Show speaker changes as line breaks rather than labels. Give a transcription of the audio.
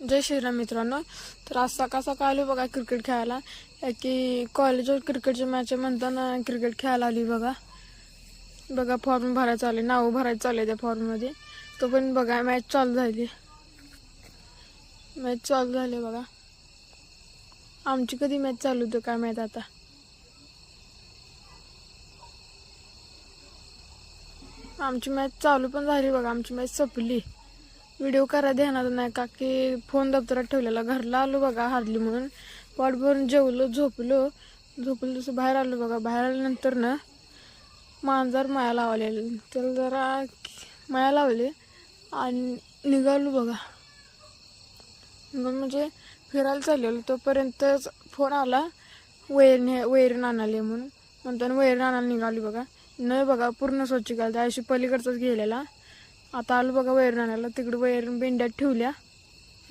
जय श्रीराम मित्रांनो. तर आज सकाळ सकाळ आलो बघा क्रिकेट खेळायला, की कॉलेजवर क्रिकेटची मॅच म्हणताना क्रिकेट खेळायला आली बघा. फॉर्म भरायचं आले, नाव भरायचं चालले त्या फॉर्ममध्ये. तो पण बघा मॅच चालू झाली बघा. आमची कधी मॅच चालू होते काय माहीत आता. आमची मॅच चालू पण झाली बघा, आमची मॅच संपली. व्हिडिओ करा ध्यानात नाही का की फोन दप्तरात ठेवलेला. घरला आलो बघा हारली म्हणून, पोट भरून जेवलो, झोपलो तसं बाहेर आलो बघा. बाहेर आल्यानंतर ना मांजर माया लावले, त्याला जरा माया लावले आणि निघालो बघा. म्हणजे फिरायला चाललेलो तोपर्यंतच फोन आला वैरण आणाले म्हणून. म्हणताना वैरण आणायला निघाली बघा. नाही बघा पूर्ण स्वच्छ केलं, त्या अशी पलीकडचाच गेलेला. आता आलो बघा वैरण आणायला. तिकडे वैरण बेंड्यात ठेवल्या.